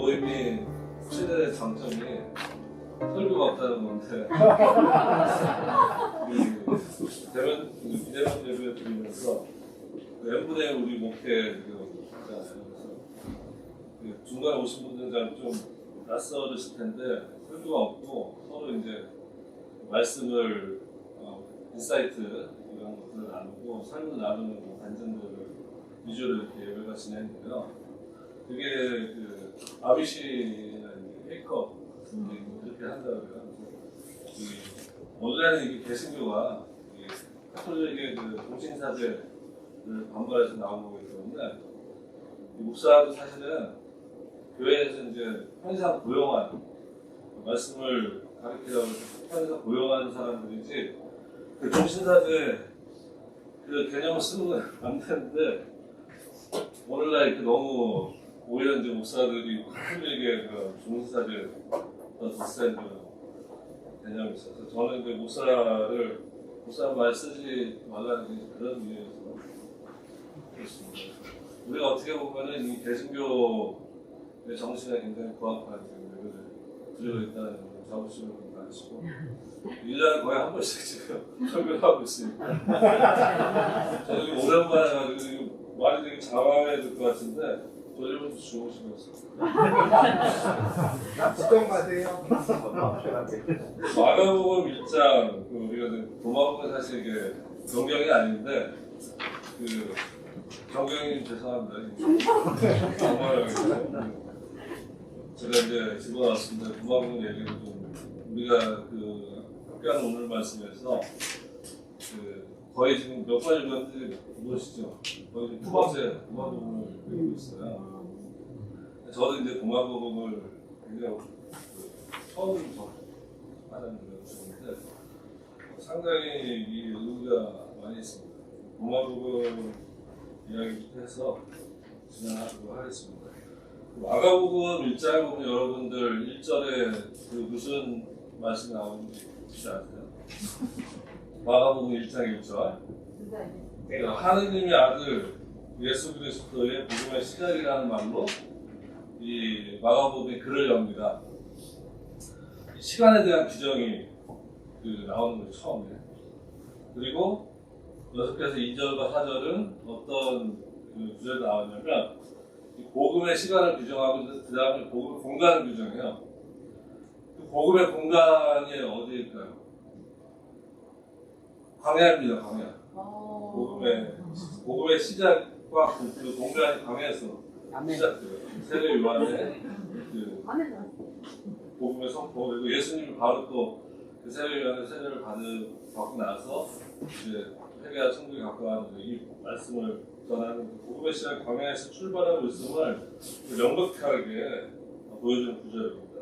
모임이 최대 장점이 설교가 없다는 건데 비대면 예배 드리면서 n분의 우리 목회잖아요. 그래서 중간에 오신 분들은 좀 낯설으실 텐데 설교가 없고 서로 이제 말씀을 인사이트 이런 것들을 나누고 삶을 나누는 관점들을 위주로 이렇게 예배가 진행돼요. 그게 그 아비시라는 페이커 그렇게 한다고요. 원래는 이게 개신교가 카톨릭의 그 동신사제를 반발해서 나온 거기 때문에 목사도 사실은 교회에서 이제 편의상 고용한 말씀을 가르치려고 편의상 고용하는 사람들이지 그 동신사제 그 개념을 쓰는 건 안 되는데 오늘날 이렇게 너무 오히려 이제 목사들이 카톨릭의 그 동신사제 더 센 개념이 있어서 저는 이제 목사 말 쓰지 말라는 그런 이유에서 그렇습니다. 우리가 어떻게 보면은 이 개신교의 정신에 굉장히 부합한 예배를 드리고 있다는 자부심을 가지고 1년에 거의 한 번씩 지금 설교를 하고 있으니까 저는 오랜만에 가지고 말이 되게 장황해야 될 것 같은데 저희부터 주무시면서 집중 마세요. 마가복음 1장 우리가 도마복음은 사실 이게 경경이 아닌데 그 경경이 죄송합니다. 정말 제가 이제 집어넣었습니다. 도마복음 얘기를 좀 우리가 그 학교하는 오늘 말씀에서 그 거의 지금 몇 번 읽었는지 무엇이죠? 거의 두 번째 도마복음을 읽고 있어요. 저도 이제 도마복음을 굉장히 처음 하는 것인데 상당히 이 의미가 많이 있습니다. 도마복음 이야기부터 해서 진행하도록 하겠습니다. 마가복음 1장에 보면 여러분들 1절에 그 무슨 말씀이 나오는지 혹시 아세요? 마가복음 1장 1절 하느님의 아들 예수 그리스도의 복음의 시작이라는 말로 이 마가복음이 글을 엽니다. 시간에 대한 규정이 나오는 거죠, 처음에. 그리고 계속해서 2절과 4절은 어떤 구절이 나오냐면 복음의 시간을 규정하고 그 다음에 복음의 공간을 규정해요. 그 복음의 공간이 어디일까요? 광야입니다, 광야. 복음의 시작과 그 공간이 광야에서 시작돼요. 세례 요한의 그 복음의 선포 그리고 예수님이 바로 또 그 세례 요한의 세례를 받고 나서 이제 회개와 천국에 가까워하는 이 말씀을 전하는 복음의 시작 광야에서 출발하고 있음을 명백하게 보여주는 구절입니다.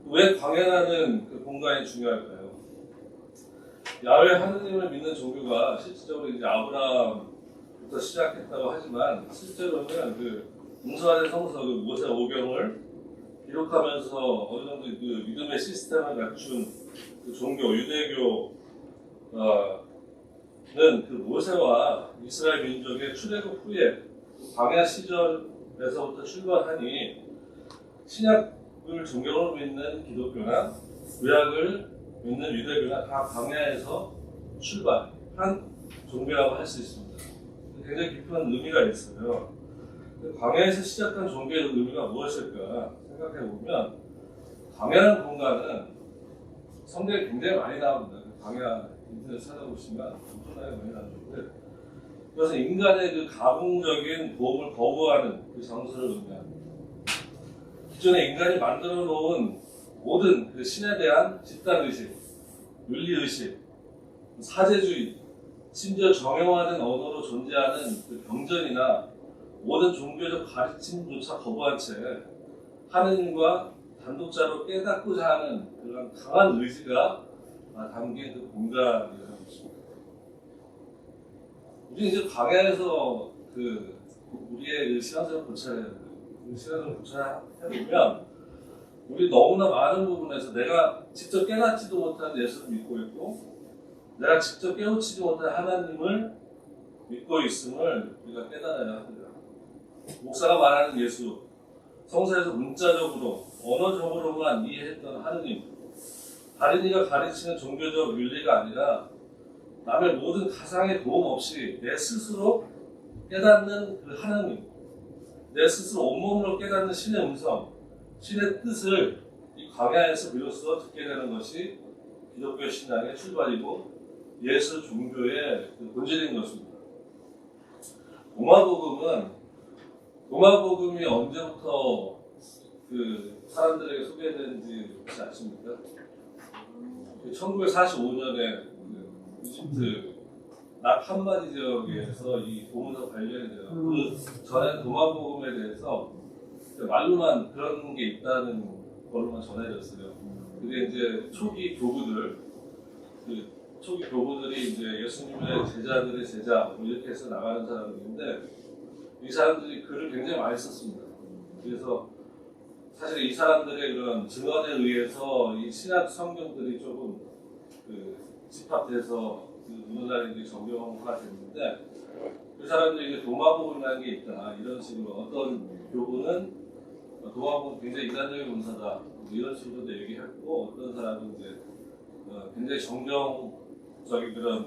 왜 광야라는 그 공간이 중요할까요? 야훼 하느님을 믿는 종교가 실질적으로 이제 아브라함부터 시작했다고 하지만 실제로는 그 공사된 성서 그 모세 오경을 기록하면서 어느 정도 그 믿음의 시스템을 갖춘 그 종교 유대교는 그 모세와 이스라엘 민족의 출애굽 후에 광야 시절에서부터 출발하니 신약을 종교로 믿는 기독교나 구약을 믿는 유대교나 다 광야에서 출발한 종교라고 할 수 있습니다. 굉장히 깊은 의미가 있어요. 광야에서 시작한 종교의 의미가 무엇일까 생각해보면 광야라는 공간은 성경에 굉장히 많이 나옵니다. 광야 인터넷 찾아보시면 엄청나게 많이 나오는데 그것은 인간의 그 가공적인 도움을 거부하는 그 장소를 의미합니다. 기존에 인간이 만들어 놓은 모든 그 신에 대한 집단의식, 윤리의식, 사제주의, 심지어 정형화된 언어로 존재하는 그 경전이나 모든 종교적 가르침조차 거부한 채 하느님과 단독자로 깨닫고자 하는 그런 강한 의지가 담긴 그 공간이라는 것입니다. 우리 이제 광야에서 우리의 그 신앙생활을 고찰해야 돼요. 신앙을 고찰해보면 우리 너무나 많은 부분에서 내가 직접 깨닫지도 못한 예수를 믿고 있고 내가 직접 깨우치지 못한 하나님을 믿고 있음을 우리가 깨달아야 합니다. 목사가 말하는 예수, 성서에서 문자적으로 언어적으로만 이해했던 하느님, 다른 이가 가르치는 종교적 윤리가 아니라 남의 모든 가상의 도움 없이 내 스스로 깨닫는 그 하나님, 내 스스로 온몸으로 깨닫는 신의 음성, 신의 뜻을 이 광야에서 비로소 듣게 되는 것이 기독교 신앙의 출발이고 예수 종교의 그 본질인 것입니다. 로마복음이 언제부터 그 사람들에게 소개되는지 혹시 아십니까? 1945년에 이집트 낙 한마디 지역에서 이 보문서 발견이 돼요. 그 전에 로마복음에 대해서 말로만 그런 게 있다는 걸로만 전해졌어요. 그게 이제 초기 교부들이 이제 예수님의 제자들의 제자 뭐 이렇게 해서 나가는 사람들인데 이 사람들이 글을 굉장히 많이 썼습니다. 그래서 사실 이 사람들의 그런 증언에 의해서 이 신약 성경들이 조금 그 집합돼서 그 오늘날 이제 정경화가 됐는데 그 사람들이 이제 도마복음이라는 게 있다 이런 식으로 어떤 교부는 도마복음 굉장히 인간적인 문서다 이런 식으로도 얘기했고 어떤 사람은 이제 굉장히 정경적인 그런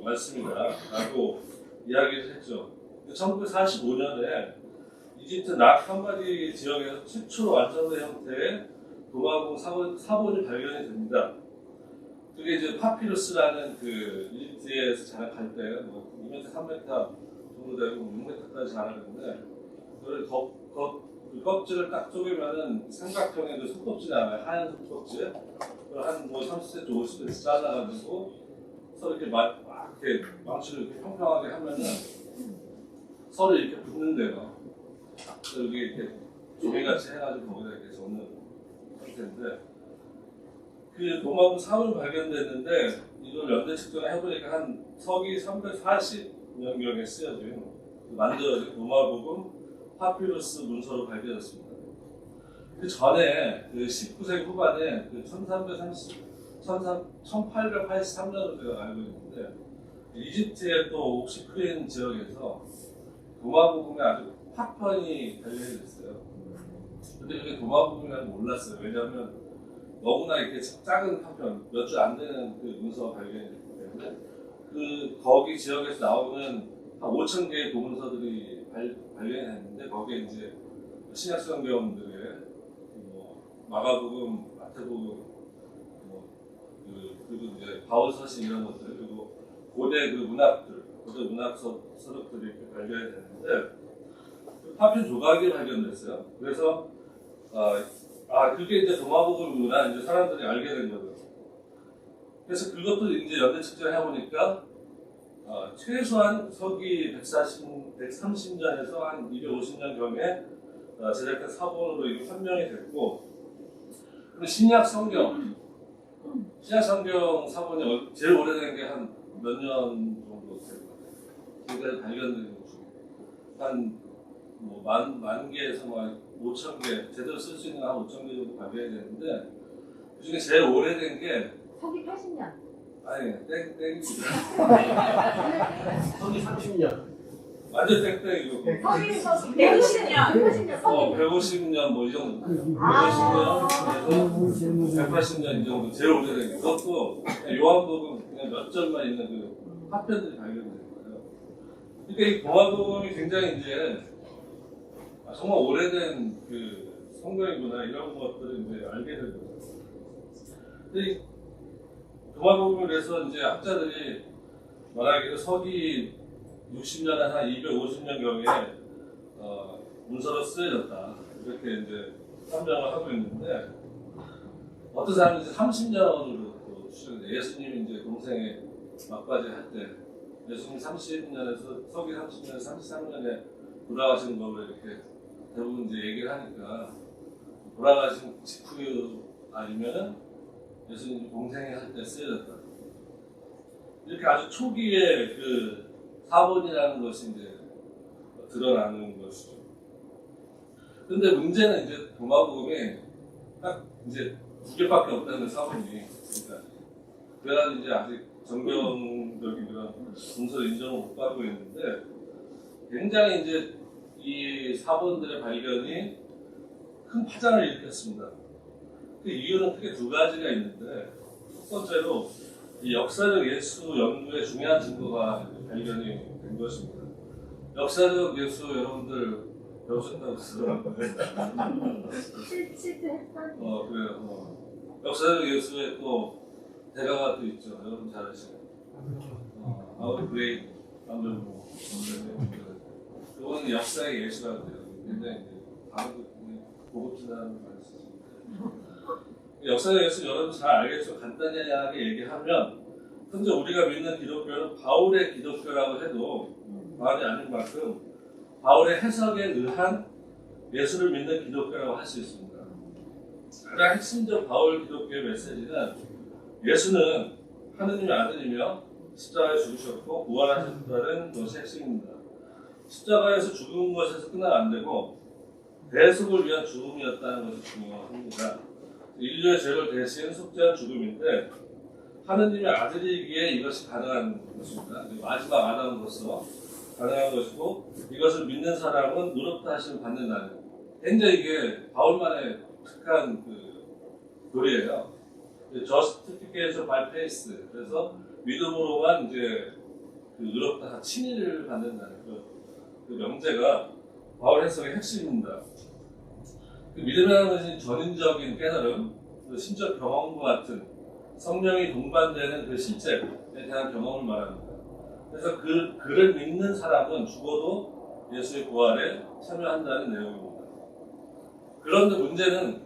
말씀이다라고 이야기를 했죠. 1945년에 이집트 낙 한마디 지역에서 최초로 완성된 형태의 도마복음 사본이 발견이 됩니다. 그게 이제 파피루스라는 그 이집트에서 자라갈 때 뭐 2m, 3m 정도 되고 6m까지 자라는데 그걸 그 껍질을 딱 쪼개면은 삼각형의 그 속껍질이 나와요. 하얀 속껍질. 그걸 한 뭐 30cm, 50cm 잘라가지고 서로 이렇게 막 이렇게 망치를 이렇게 평평하게 하면은 서로 이렇게 붙는데요. 그래서 여기 이렇게 조개같이 해가지고 거기다 이렇게 적는 형태인데 그 도마복음 사본이 발견됐는데 이걸 연대 측정을 해보니까 한 서기 340년경에 쓰여진 만들어진 도마복음 파피루스 문서로 발견됐습니다. 그 전에 그 19세기 후반에 그 1883년으로 제가 알고 있는데 이집트의 또 옥시크린 지역에서 도마복음에 아주 파편이 발견이 됐어요. 근데 그게 도마복음이라는 걸 몰랐어요. 왜냐하면 너무나 이렇게 작은 파편, 몇 줄 안 되는 그 문서가 발견이 됐기 때문에 거기 지역에서 나오는 한 5천 개의 도문서들이 발견이 됐는데 거기에 이제 신약 성경들의 뭐 마가복음, 마태복음, 그리고 이제 바울 서신 이런 것들 그리고 고대 문학 서적들이 이렇게 발견이 됐는데 파편 조각이 발견됐어요. 그래서 그게 이제 도마복음이구나 이제 사람들이 알게 된 거죠. 그래서 그것도 이제 연대 측정해 보니까 최소한 서기 130년에서 한 250년 경에 제작된 사본으로 이게 판명이 됐고, 그리고 신약 성경 사본이 제일 오래된 게 한 몇 년 정도 될 것 같아요. 지금까지 발견된 것 중에 한뭐 만 개에서 막 5천 개, 제대로 쓸 수 있는 한 5천 개 정도 발견이 되는데 그 중에 제일 오래된 게 서기 80년. 아니 땡입니다. 서기 30년. 완전 땡땡이고. 서기 150년. 150년 뭐 이 정도. 150년에서 180년 이 정도 제일 오래된 게. 그것도 요한복음 그냥 몇 절만 있는 그 파편들이 발견된 거예요. 그러니까 이 도마복음이 굉장히 이제 정말 오래된 그 성경이구나 이런 것들을 이제 알게 되는 거예요. 근데 이 도마복음을 해서 이제 학자들이 말하기로 서기 60년에서 한 250년 경에 문서로 쓰여졌다 이렇게 이제 판명을 하고 있는데 어떤 사람은 이제 30년으로 또 추정돼. 예수님이 이제 동생의 막바지 할 때 예수님 30년에서 서기 30년에서 33년에 돌아가신 걸로 이렇게 대부분 이제 얘기를 하니까 돌아가신 직후 아니면은 예수님 동생이 할 때 쓰여졌다. 이렇게 아주 초기에 그 사본이라는 것이 이제 드러나는 것이죠. 근데 문제는 이제 도마복음이 딱 이제 두 개밖에 없다는 사본이. 그러니까 그래서 이제 아직 정경적인 그런 문서를 인정을 못 받고 있는데 굉장히 이제 이 사본들의 발견이 큰 파장을 일으켰습니다. 그 이유는 크게 두 가지가 있는데, 첫 번째로 이 역사적 예수 연구의 중요한 증거가 발견이 된 것입니다. 역사적 예수 여러분들 배우셨다고 들었는데 실제 했던 그래요. 역사적 예수에 또 대가가 또 있죠. 여러분 잘 아시죠? 아우리 브레인 감정부 그거는 역사의 예수라고 해요. 굉장히 바로 고급지다는 말을 쓰죠. 역사의 예수 여러분 잘 알겠죠? 간단하게 얘기하면 현재 우리가 믿는 기독교는 바울의 기독교라고 해도 과언이 아닌 만큼 바울의 해석에 의한 예수를 믿는 기독교라고 할 수 있습니다. 가장 핵심적 바울 기독교의 메시지는 예수는 하느님의 아들이며 십자가에 죽으셨고 부활하셨다는 것이 핵심입니다. 십자가에서 죽은 것에서 끝나면 안 되고 대속을 위한 죽음이었다는 것이 중요합니다. 인류의 죄를 대신 속죄한 죽음인데 하느님의 아들이기에 이것이 가능한 것입니다. 마지막 아담으로서 가능한 것이고 이것을 믿는 사람은 의롭다 하심을 받는다는 굉장히 이게 바울만의 특한 교리예요. Justification by faith. 그래서 믿음으로만 이제 의롭다 칭의를 받는다는 그 명제가 바울 해석의 핵심입니다. 믿음이라는 것은 전인적인 깨달음, 신적 경험과 같은 성령이 동반되는 그 실제에 대한 경험을 말합니다. 그래서 그를 믿는 사람은 죽어도 예수의 부활에 참여한다는 내용입니다. 그런데 문제는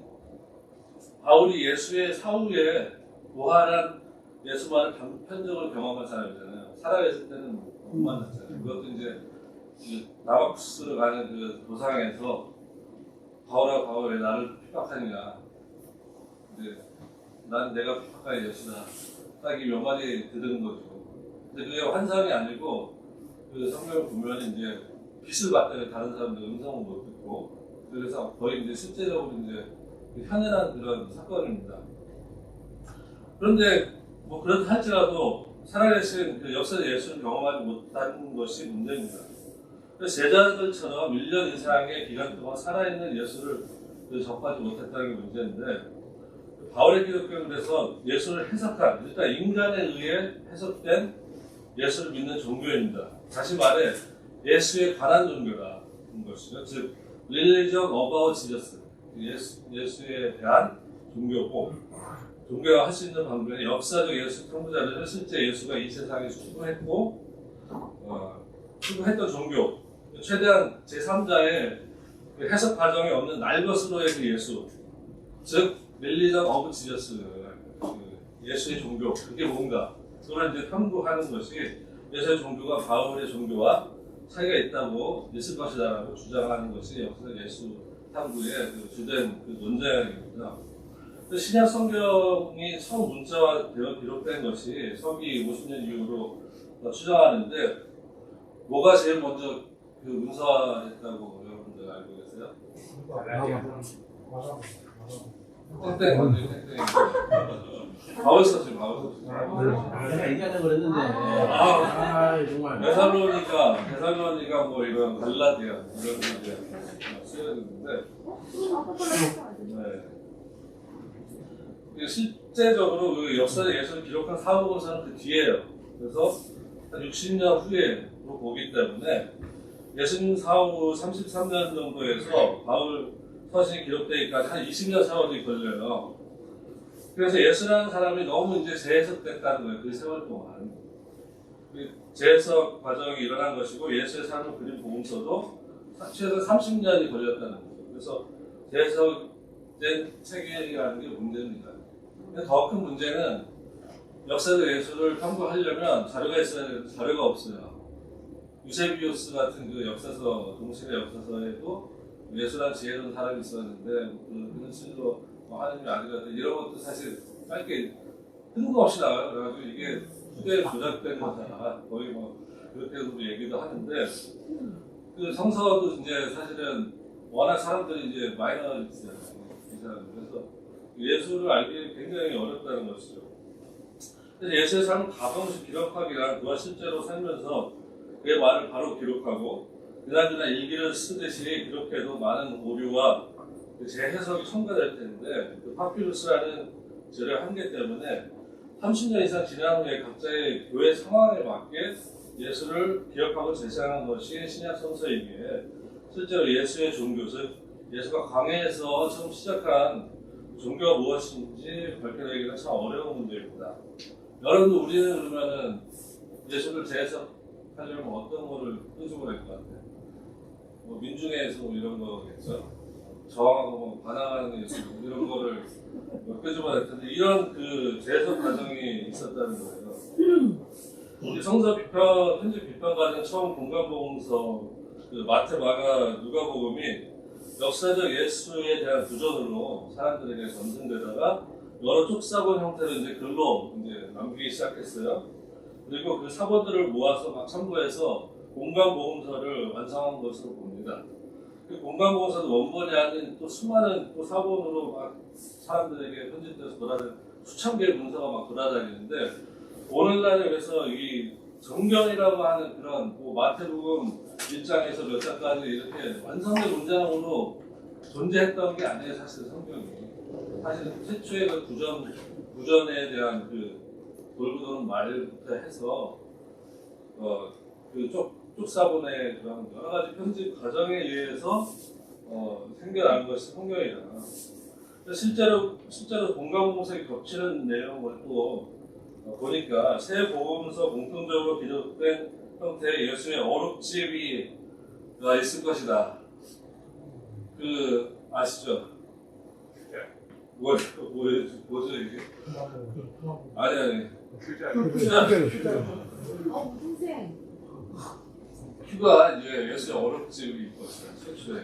바울이 예수의 사후에 부활한 예수만을 단편적으로 경험한 사람이잖아요. 살아계실 때는 못 만났잖아요. 그것도 이제 다마쿠스로 가는 그 도상에서 바울아 왜 나를 핍박하느냐. 이제 난 내가 핍박할 예수다. 딱 이 몇 마디 들은 거죠. 근데 그게 환상이 아니고 그 성경을 보면 이제 빛을 받다가 다른 사람들 음성을 못 듣고 그래서 거의 이제 실제적으로 이제 현연한 그런 사건입니다. 그런데 뭐 그렇다 할지라도 살아계신 그 역사의 예수를 경험하지 못한 것이 문제입니다. 제자들처럼 1년 이상의 기간 동안 살아있는 예수를 접하지 못했다는 게 문제인데 바울의 기독교는 그래서 예수를 해석한 일단 인간에 의해 해석된 예수를 믿는 종교입니다. 다시 말해 예수에 관한 종교라는 것이죠. 즉 Religion about Jesus 예수에 대한 종교고 종교가 할 수 있는 방법은 역사적 예수 탐구자들은 실제 예수가 이 세상에 출범했고 출범했던 종교 최대한 제3자의 해석 과정이 없는 날 것으로의 그 예수 즉 릴리전 오브 지저스 예수의 종교 그게 뭔가 그걸 이제 탐구하는 것이 예수의 종교가 바울의 종교와 차이가 있다고 있을 것이다라고 주장하는 것이 역사 예수 탐구의 그 주된 그 논쟁입니다. 신약 성경이 처음 문자화되어 기록된 것이 서기 50년 이후로 추정하는데 뭐가 제일 먼저 그 문서화했다고 여러분들 알고 계세요? 땡땡 먼저 땡땡 바울서지 내가 얘기하려고 그랬는데 정말 데살로니가 뭐 이런 갈라디아 이런 이제 쓰여졌는데 실제적으로 그 역사의 예수를 기록한 사복음서는 그 뒤에요. 그래서 한 60년 후에로 보기 때문에 예수님 사후 33년 정도에서 바울 서신이 기록되기까지 한 20년 세월이 걸려요. 그래서 예수라는 사람이 너무 이제 재해석됐다는 거예요. 그 세월 동안. 재해석 과정이 일어난 것이고 예수의 삶을 그린 복음서도 최소 30년이 걸렸다는 거죠. 그래서 재해석된 책이라는 게 문제입니다. 더 큰 문제는 역사적 예수를 탐구하려면 자료가 있어야 되는데 자료가 없어요. 유세비우스 같은 그 역사서, 동시대 역사서에도 예수란 지혜로운 사람이 있었는데 그런 식으로 하나님이 아니거든 이런 것도 사실 짧게 뜬금없이 나와요. 그래가지고 이게 후대에 조작된 거잖아. 거의 뭐 그렇게도 얘기도 하는데 그 성서도 이제 사실은 워낙 사람들이 이제 마이너리티잖아요. 그래서 예수를 알기 굉장히 어렵다는 것이죠. 그래서 예수의 삶을 가감없이 기록하기란 그와 실제로 살면서 그의 말을 바로 기록하고 그나저나 일기를 쓰듯이 기록해도 많은 오류와 재해석이 첨가될 텐데 그 파피루스라는 재료 한계 때문에 30년 이상 지난 후에 각자의 교회 상황에 맞게 예수를 기억하고 제사하는 것이 신약 성서이기에 실제로 예수의 종교, 즉 예수가 광야에서 처음 시작한 종교가 무엇인지 밝혀내기가 참 어려운 문제입니다. 여러분들 우리는 그러면은 예수를 재해석하려면 어떤 거를 끄집어낼 것 같아요? 뭐 민중의 뭐 이런 거겠죠? 저항하고 뭐 반항하는 예수 이런 거를 뭐 끄집어낼 텐데 이런 그 재해석 과정이 있었다는 거예요. 우리 성서 비평, 현재 비평 과정 처음 공간보험서 그 마태, 마가, 누가복음이 역사적 예수에 대한 부전으로 사람들에게 전승되다가 여러 쪽사본 형태로 이제 글로 이제 남기기 시작했어요. 그리고 그 사본들을 모아서 막 참고해서 공간보험서를 완성한 것으로 봅니다. 그 공간보험서도 원본이 아닌 또 수많은 또 사본으로 막 사람들에게 편집돼서 돌아다니는 수천 개의 문서가 막 돌아다니는데 오늘날에 그래서 이 정경이라고 하는 그런 뭐 마태복음 1장에서 몇 장까지 이렇게 완성된 문장으로 존재했던 게 아니에요. 사실 성경이 사실 최초의 그 구전에 대한 그 돌고 도는 말부터 해서 그 쪽사본의 그런 여러 가지 편집 과정에 의해서 생겨난 것이 성경이다. 실제로 공간보험서에 겹치는 내용을 또 보니까 새 복음서 공통적으로 기록된 형태의 예수의 어록집이 있을 것이다. 그 아시죠? 뭐죠 이게? 아니. 동생. 큐가 이제 예수의 어록집이 있거든요. 최초에.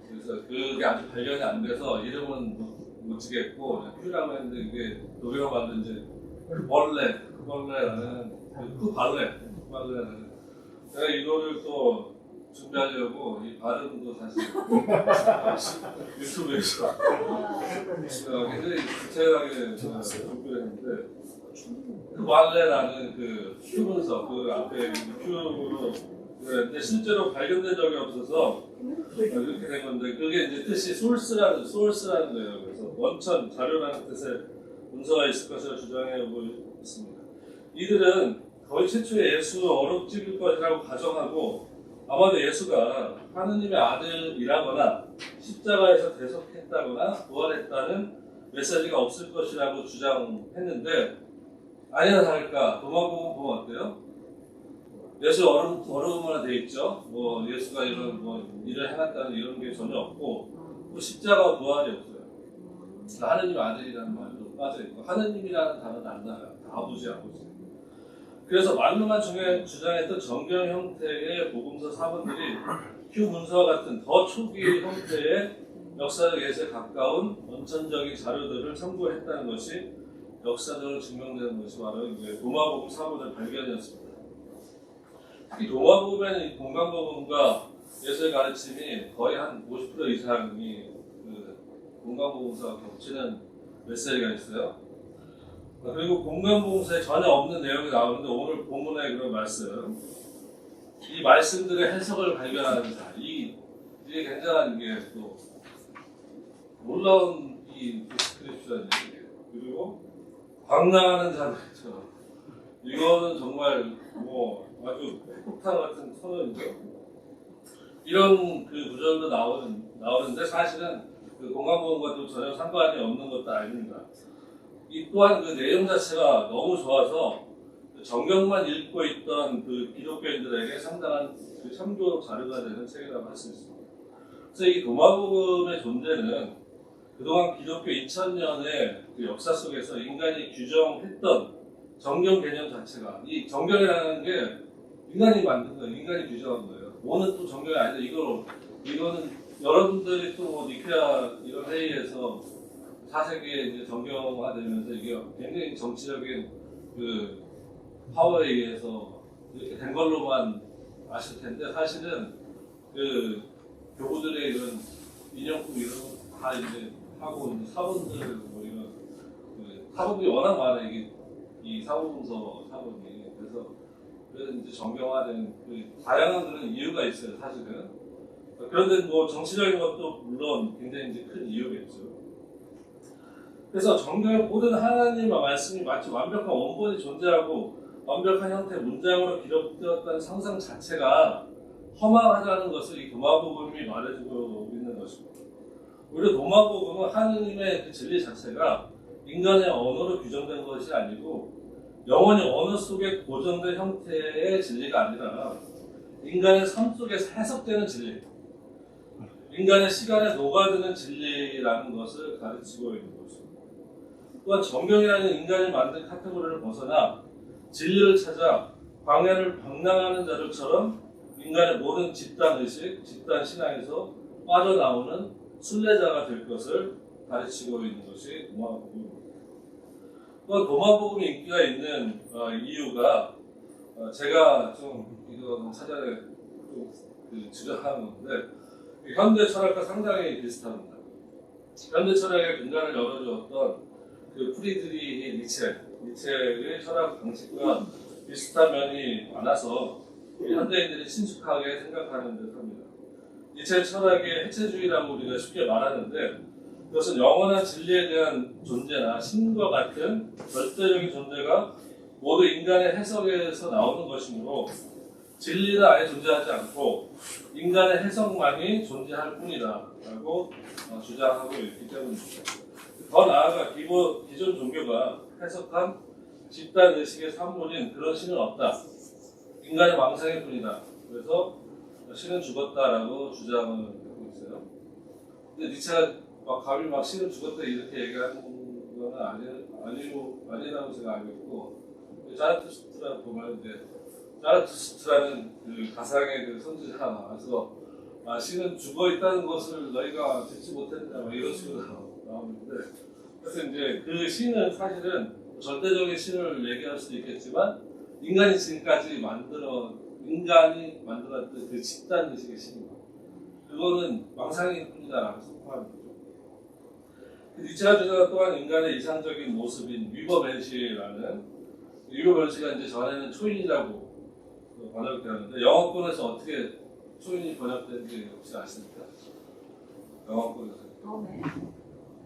그래서 그게 아직 발견이 안 돼서 이름은 못 지겠고 큐라고 했는데 이게 독일어 만든 이제 벌레라는 쿠발레라는 제가 이거를 또 준비하려고 이 발음도 사실 유튜브에서 굉장히 디테일하게 준비를 했는데 쿠발레라는 그 큐문서 그 앞에 큐로 그랬는데 실제로 발견된 적이 없어서 이렇게 된 건데 그게 이제 뜻이 소스라는 거예요. 그래서 원천 자료라는 뜻의 문서가 있을 것이라 주장해 오고 있습니다. 이들은 거의 최초의 예수 어록집일 것이라고 가정하고 아마도 예수가 하느님의 아들이라거나 십자가에서 대속했다거나 부활했다는 메시지가 없을 것이라고 주장했는데 아니나 다를까 도마복음 보면 어때요? 예수 어록으로만 돼 있죠. 뭐 예수가 이런 뭐 일을 해놨다는 이런 게 전혀 없고 또 십자가 부활이 없어요. 하느님 아들이라는 말도 빠져있고 하느님이라는 단어는 안 나와요. 아버지. 그래서 말로만 주장했던 정경 형태의 복음서 사본들이 큐 문서와 같은 더 초기 형태의 역사적 예수에 가까운 원천적인 자료들을 참고했다는 것이 역사적으로 증명되는 것이 바로 이제 도마복음 사본의 발견이었습니다. 특히 도마복음에는 이 공간복음과 예수의 가르침이 거의 한 50% 이상이 공간보험서와 겹치는 메시지가 있어요. 그리고 공간보험서에 전혀 없는 내용이 나오는데 오늘 본문의 그런 말씀, 이 말씀들의 해석을 발견하는 자, 이게 굉장한 게 또 놀라운 이 디스크립션이에요. 그리고 광나하는 자들이죠. 이거는 정말 뭐 아주 핵폭탄 같은 선언이죠. 이런 그 구절도 나오는데 사실은 그 공간보험과도 전혀 상관이 없는 것도 아닙니다. 이 또한 그 내용 자체가 너무 좋아서 정경만 읽고 있던 그 기독교인들에게 상당한 그 참조 자료가 되는 책이라고 할 수 있습니다. 그래서 이 도마복음의 존재는 그동안 기독교 2000년의 그 역사 속에서 인간이 규정했던 정경 개념 자체가 이 정경이라는 게 인간이 만든 거예요. 인간이 규정한 거예요. 뭐는 또 정경이 아닌데 이거는 여러분들이 또 니케아 이런 회의에서 4세기에 이제 정경화되면서 이게 굉장히 정치적인 그 파워에 의해서 이렇게 된 걸로만 아실 텐데 사실은 그 교구들의 이런 인형품 이런 거 다 이제 하고 사본들 뭐 이런 그 사본들이 워낙 많아요. 이 사본서 사본이 그래서 이제 정경화된 그 다양한 그런 이유가 있어요. 사실은 그런데 뭐 정치적인 것도 물론 굉장히 이제 큰 이유겠죠. 그래서 정교의 모든 하나님의 말씀이 마치 완벽한 원본이 존재하고 완벽한 형태의 문장으로 기록되었다는 상상 자체가 허망하다는 것을 이 도마복음이 말해주고 있는 것입니다. 오히려 도마복음은 하느님의 그 진리 자체가 인간의 언어로 규정된 것이 아니고 영원히 언어 속에 고정된 형태의 진리가 아니라 인간의 삶 속에서 해석되는 진리, 인간의 시간에 녹아드는 진리라는 것을 가르치고 있는 것입니다. 또한 정경이라는 인간이 만든 카테고리를 벗어나 진리를 찾아 광야를 방랑하는 자들처럼 인간의 모든 집단의식, 집단신앙에서 빠져나오는 순례자가 될 것을 가르치고 있는 것이 도마복음입니다. 또한 도마복음이 인기가 있는 이유가 제가 좀 이거 사전에 좀 주장하는 건데 현대 철학과 상당히 비슷합니다. 현대 철학의 근간을 열어주었던 그 프리드리히 니체의 철학 방식과 비슷한 면이 많아서 현대인들이 친숙하게 생각하는 듯합니다. 니체의 철학의 해체주의라고 우리가 쉽게 말하는데 그것은 영원한 진리에 대한 존재나 신과 같은 절대적인 존재가 모두 인간의 해석에서 나오는 것이므로 진리는 아예 존재하지 않고 인간의 해석만이 존재할 뿐이다 라고 주장하고 있기 때문입니다. 더 나아가 기존 종교가 해석한 집단의식의 산물인 그런 신은 없다. 인간의 망상일 뿐이다. 그래서 신은 죽었다라고 주장을 하고 있어요. 근데 니체가 감히 신은 죽었다 이렇게 얘기하는 건 아니라고 제가 알고 있고 자라투스트라 보면 이제 자라투스트라는 그 가상의 그 선지자가 나와서 신은 죽어 있다는 것을 너희가 듣지 못했느냐 이런 식으로 나오는데 그래서 이제 그 신은 사실은 절대적인 신을 얘기할 수도 있겠지만 인간이 지금까지 인간이 만들었던 그 집단의식의 신입니다. 그거는 망상일 뿐이다라고 선포하는 거죠. 니체가 주장한 또한 인간의 이상적인 모습인 위버벤시라는 위버벤시가 이제 전에는 초인이라고 번역되었는데 영어권에서 어떻게 초인이 번역된지 혹시 아십니까? 영어권에서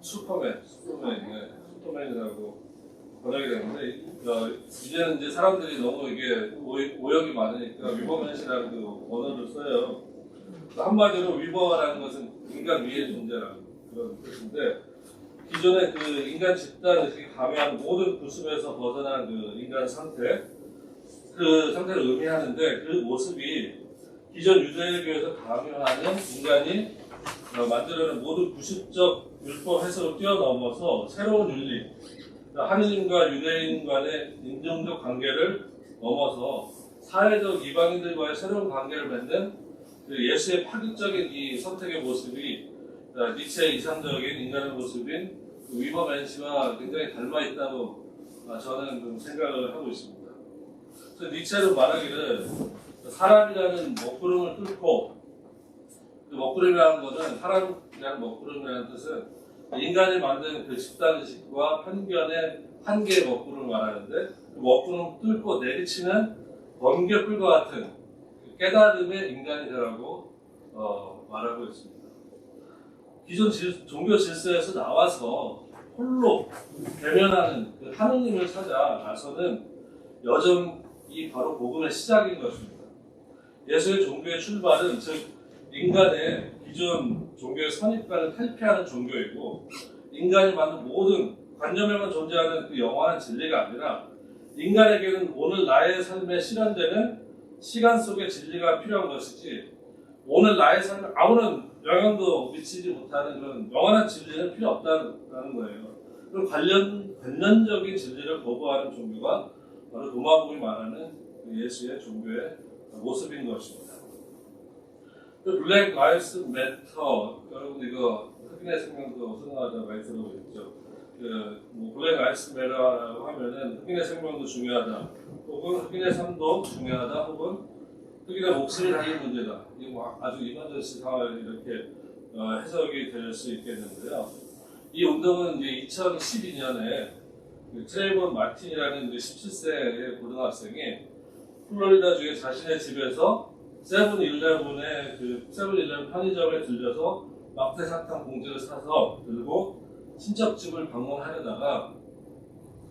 슈퍼맨이라고 번역이 되는데 이제는 이제 사람들이 너무 이게 오역이 많으니까 위버맨시라는 그 언어를 써요. 한마디로 위버라는 것은 인간 위의 존재라는 그런 뜻인데 기존의 그 인간 집단을 가미한 모든 구습에서 벗어난 그 인간 상태 그 상태를 의미하는데 그 모습이 기존 유대교에서 강요하는 인간이 만들어낸 모든 구습적 율법 해석을 뛰어넘어서 새로운 윤리 하느님과 유대인 간의 인종적 관계를 넘어서 사회적 이방인들과의 새로운 관계를 맺는 그 예수의 파격적인 이 선택의 모습이 니체의 이상적인 인간의 모습인 그 위버맨시와 굉장히 닮아 있다고 저는 좀 생각을 하고 있습니다. 그래서 니체는 말하기를 사람이라는 먹구름을 뚫고 그 먹구름이라는 것은 사람이라는 먹구름이라는 뜻은 인간이 만든 그 집단의식과 편견의 한계의 먹구름을 말하는데 그 먹구름을 뚫고 내리치는 번개불과 같은 깨달음의 인간이 되라고 말하고 있습니다. 기존 종교 질서에서 나와서 홀로 대면하는 그 하느님을 찾아 나서는 여정이 바로 복음의 시작인 것입니다. 예수의 종교의 출발은 즉 인간의 기존 종교의 선입관을 탈피하는 종교이고 인간이 만든 모든 관념에만 존재하는 그 영원한 진리가 아니라 인간에게는 오늘 나의 삶에 실현되는 시간 속의 진리가 필요한 것이지 오늘 나의 삶에 아무런 영향도 미치지 못하는 그런 영원한 진리는 필요 없다는 거예요. 그런 관련적인 진리를 거부하는 종교가 바로 도마복음이 말하는 예수의 종교의 모습인 것입니다. 블랙 라이브스 매터 여러분 이거 흑인의 생명도 선언하자 많이 들어보셨죠? 블랙 라이브스 매터라고 하면은 흑인의 생명도 중요하다, 혹은 흑인의 삶도 중요하다, 혹은 흑인의 목숨이 달린 문제다. 이거 아주 이면적인 이렇게 해석이 될 수 있겠는데요. 이 운동은 이제 2012년에 트레이번 마틴이라는 17세의 고등학생이 플로리다주의 자신의 집에서 세븐일레븐에 그 세븐일레븐 편의점에 들려서 막대 사탕 봉지를 사서 들고 친척집을 방문하려다가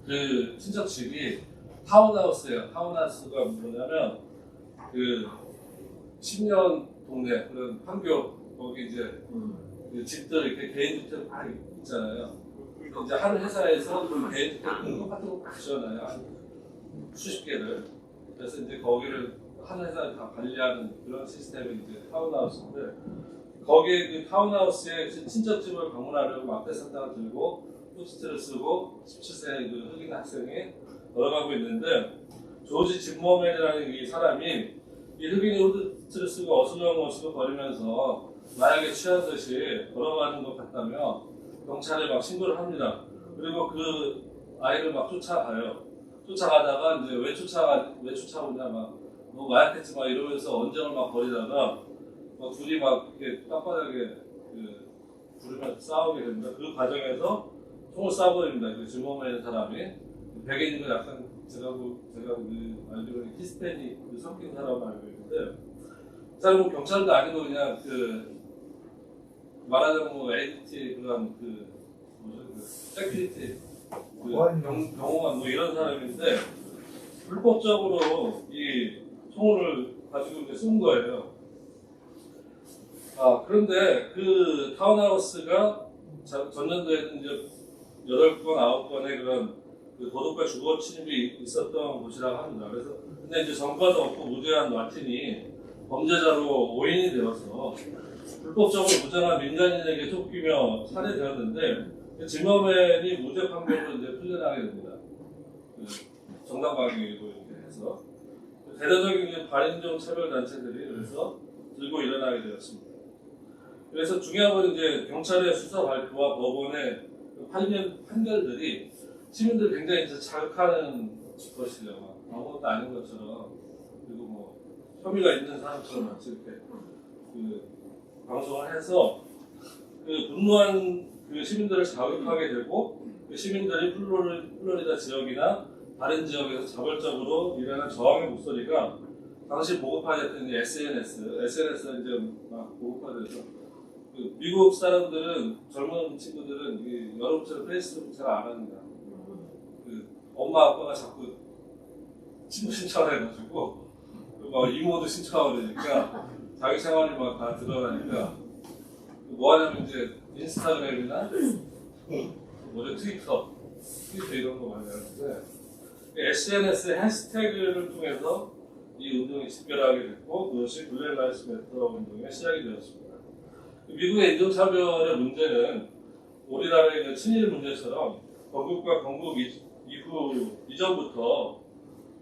그 친척집이 타운하우스예요. 타운하우스가 뭐냐면 그 10년 동네 그런 판교 거기 이제 그 집들 이렇게 개인주택 많이 있잖아요. 이제 한 회사에서 그 개인주택 공급 같은 거 다 지어놔요. 한 수십 개를. 그래서 이제 거기를 한 회사 다 관리하는 그런 시스템이 이제 타운하우스인데 거기에 그 타운하우스에 친척집을 방문하려고 막대 사탕을 들고 포스트를 쓰고 17세 그 흑인 학생이 걸어가고 있는데 조지 짐머맨이라는 이 사람이 이 흑인이 후드티를 쓰고 어슬렁어슬렁 거리면서 마약에 취한 듯이 걸어가는 것 같다며 경찰에 막 신고를 합니다. 그리고 그 아이를 막 쫓아가요. 쫓아가다가 이제 왜 쫓아오냐 뭐 마약했지 막 이러면서 언쟁을 막 벌이다가 막 둘이 막 이렇게 땅바닥에 그 부르면서 싸우게 됩니다. 그 과정에서 총을 쏴버립니다. 그 짐머맨 사람이 백인이고 약간 제가 알기로는 히스패닉 섞인 사람을 알고 있는데 그 사람은 경찰도 아니고 그냥 그 말하자면 뭐 ADT 그런 그 뭐죠 그 세큐리티 그 경호관 뭐 이런 사람인데 불법적으로 이 총을 가지고 이제 쏜 거예요. 아 그런데 그 타운하우스가 전년도에는 이제 8건, 9건의 그런 그 도둑과 주거 침입이 있었던 곳이라고 합니다. 그래서 근데 이제 전과도 없고 무죄한 마틴이 범죄자로 오인이 되어서 불법적으로 무장한 민간인에게 쫓기며 살해되었는데 짐머맨이 무죄 판결로 이제 풀려나게 됩니다. 그 정당방위로 이렇게 해서 대대적인 반인종 차별 단체들이 그래서 들고 일어나게 되었습니다. 그래서 중요한 건 이제 경찰의 수사 발표와 법원의 판결들이 시민들 굉장히 이제 자극하는 것이에요. 아무것도 아닌 것처럼 그리고 뭐 혐의가 있는 사람처럼 마치 이렇게 그 방송을 해서 그 분노한 그 시민들을 자극하게 되고 그 시민들이 플로리다 지역이나 다른 지역에서 자발적으로 일어난 저항의 목소리가 당시 보급화됐던 SNS에 이제 막 보급화돼서 그 미국 사람들은 젊은 친구들은 이 여러분처럼 페이스북 잘 안 합니다. 그 엄마 아빠가 자꾸 친구 신청을 해가지고 막 이모도 신청하고 그러니까 자기 생활이 막 다 드러나니까 뭐 하냐면 이제 인스타그램이나 뭐죠 트위터 이런 거 많이 하는데 SNS 해시태그를 통해서 이 운동이 집결하게 됐고 그것이 블랙 라이브스 매터 운동의 시작이 되었습니다. 미국의 인종차별의 문제는 우리나라의 그 친일 문제처럼 건국과 건국 이전부터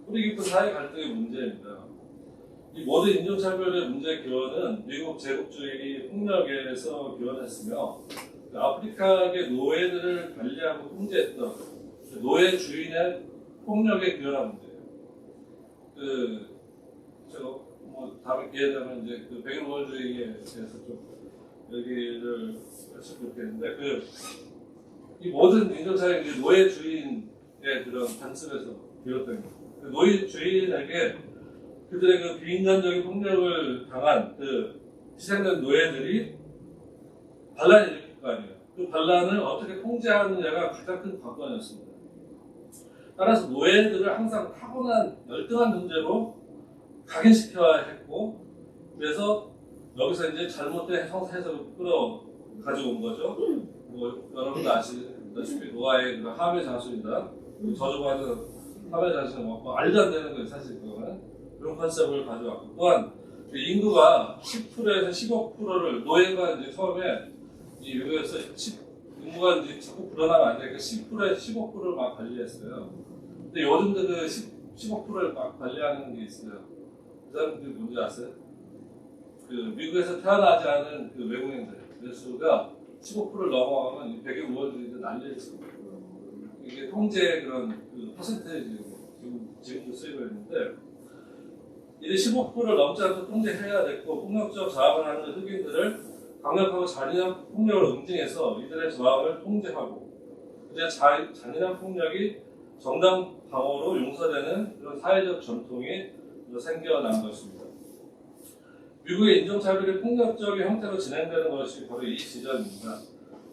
뿌리 깊은 사회 갈등의 문제입니다. 이 모든 인종차별의 문제 기원은 미국 제국주의 폭력에서 기원했으며 아프리카계 노예들을 관리하고 통제했던 노예 주인의 폭력에 기원한 문제예요. 제가 뭐 다음에 기회 되면 이제 그 백인우월주의에 대해서 좀 얘기를 했으면 좋겠는데 이 모든 인종차별이 노예 주인의 그런 관습에서 비롯된 거예요. 그 노예 주인에게 그들의 그 비인간적인 폭력을 당한 그 희생된 노예들이 반란을 일으킬 거 아니에요. 그 반란을 어떻게 통제하느냐가 가장 큰 관건이었습니다. 따라서 노예들을 항상 타고난 열등한 존재로 각인시켜야 했고 그래서 여기서 이제 잘못된 해석을 가지고 온 거죠. 뭐 여러분도 아시다시피 노아의 함의 자손이다. 저주받은 함의 자손은 뭐 말도 안 되는 거예요. 사실 그거는 그런 컨셉을 가져왔고 또한 인구가 10%에서 15%를 노예가 이제 처음에 이 미국에서 인구가 이제 자꾸 불어나면 안 되니까 10%에서 15%를 막 관리했어요. 근데 요즘도 그 15%를 막 관리하는 게 있어요. 그 사람들이 뭔지 아세요? 그 미국에서 태어나지 않은 그 외국인들 수가 15%를 넘어가면 백인 우월주의도 난리였습니다. 이게 통제의 그런 그 퍼센테이지 지금도 쓰이고 있는데 이제 15%를 넘지 않고 통제해야 됐고 폭력적 저항을 하는 흑인들을 강력하고 잔인한 폭력을 응징해서 이들의 저항을 통제하고 이제 잔인한 폭력이 정당 방어로 용서되는 그런 사회적 전통이 생겨난 것입니다. 미국의 인종차별이 폭력적인 형태로 진행되는 것이 바로 이 지점입니다.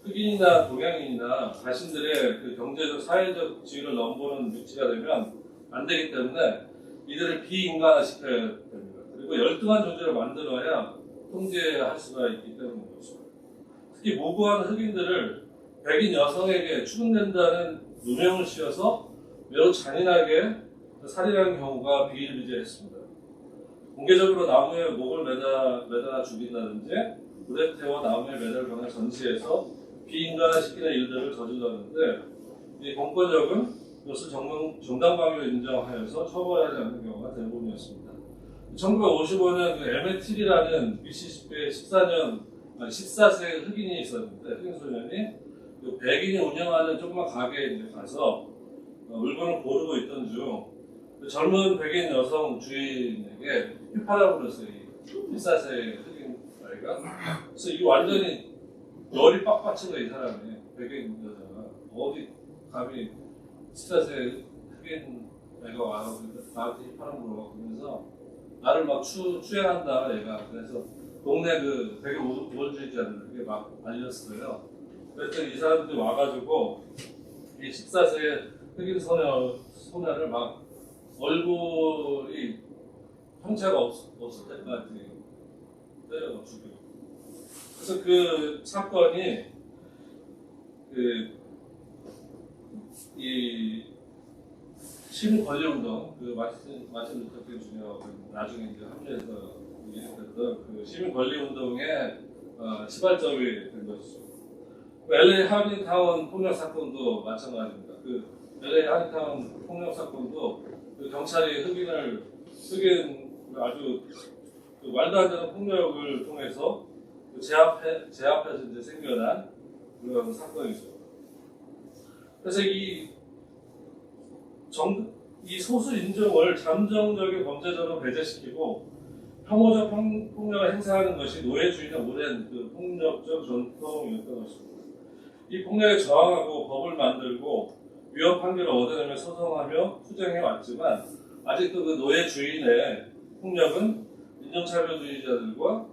흑인이나 동양인이나 자신들의 그 경제적, 사회적 지위를 넘보는 위치가 되면 안 되기 때문에 이들을 비인간화시켜야 됩니다. 그리고 열등한 존재를 만들어야 통제할 수가 있기 때문인 것입니다. 특히 모부한 흑인들을 백인 여성에게 추근된다는 누명을 씌워서 매우 잔인하게 살인하는 경우가 비일비재했습니다. 공개적으로 나무에 목을 매달아 죽인다든지 물에 태워 나무에 매달거나 전시해서 비인간화시키는 일들을 저질렀는데 이 공권력은 이것을 정당방위로 인정하여서 처벌하지 않는 경우가 대부분이었습니다. 1955년 그 에메틸이라는 미시시피의 14세 흑인이 있었는데 흑인 소년이 그 백인이 운영하는 조그만 가게에 이제 가서 물건을 고르고 있던 중 그 젊은 백인 여성 주인에게 휘파람을 했어요. 이 14세 흑인 아이가. 그래서 이 완전히 열이 빡빡친 거야 이 사람이. 백인 여자가 어디 감히 14세 흑인 애가 와서 나한테 휘파람 불어. 그러면서 나를 막 추행한다 얘가. 그래서 동네 그 백인 우월주의자들에게 막 알렸어요. 그랬더니 이 사람들이 와가지고 이 14세 흑인 소녀를 막 얼굴이 형체가 없을 때까지 때려 죽이고. 그래서 그 사건이 이 시민 권리운동, 그 마틴 루터 킹 주니어 나중에 이제 합류해서 일했던 그 시민 권리운동의 시발점이 된 것이죠. LA 하닝타운 폭력 사건도 마찬가지입니다. 그 LA 하닝타운 폭력 사건도 그 경찰이 흑인 아주 그 말도 안 되는 폭력을 통해서 그 제압해서 이제 생겨난 그런 사건이죠. 그래서 이 소수 인종을 잠정적인 범죄자로 배제시키고 혐오적 폭력을 행사하는 것이 노예주의의 오랜 그 폭력적 전통이었던 것입니다. 이 폭력에 저항하고 법을 만들고 위헌 판결을 얻어내며 소송하며 투쟁해 왔지만 아직도 그 노예주의의 폭력은 인종차별주의자들과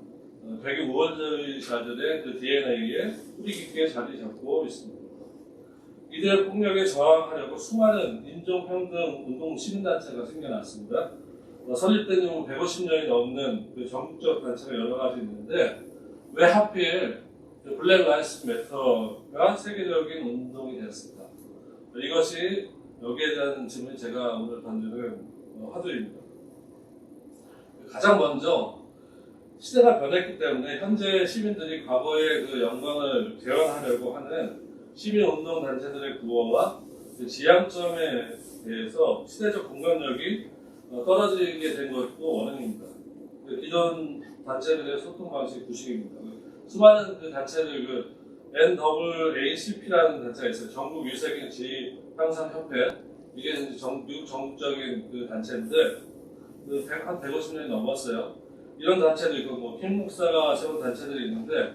백인 우월주의자들의 그 DNA에 뿌리 깊게 자리 잡고 있습니다. 이들의 폭력에 저항하려고 수많은 인종평등 운동 시민단체가 생겨났습니다. 설립된 지 150년이 넘는 그 전국적 단체가 여러 가지 있는데 왜 하필 블랙 라이브스 매터가 세계적인 운동이 되었을까? 이것이 여기에 대한 질문이 제가 오늘 던지는 화두입니다. 가장 먼저 시대가 변했기 때문에 현재 시민들이 과거의 그 영광을 재현하려고 하는 시민운동 단체들의 구호와 그 지향점에 대해서 시대적 공감력이 떨어지게 된 것도 원인입니다. 기존 단체들의 소통 방식 구식입니다. 수많은 그 단체들, 그 NAACP라는 단체가 있어요. 전국 유색인 지휘 향상 협회. 이게 이제 미국 전국적인 그 단체인데 한 150년이 넘었어요. 이런 단체도 있고 킴 목사가 세운 단체들이 있는데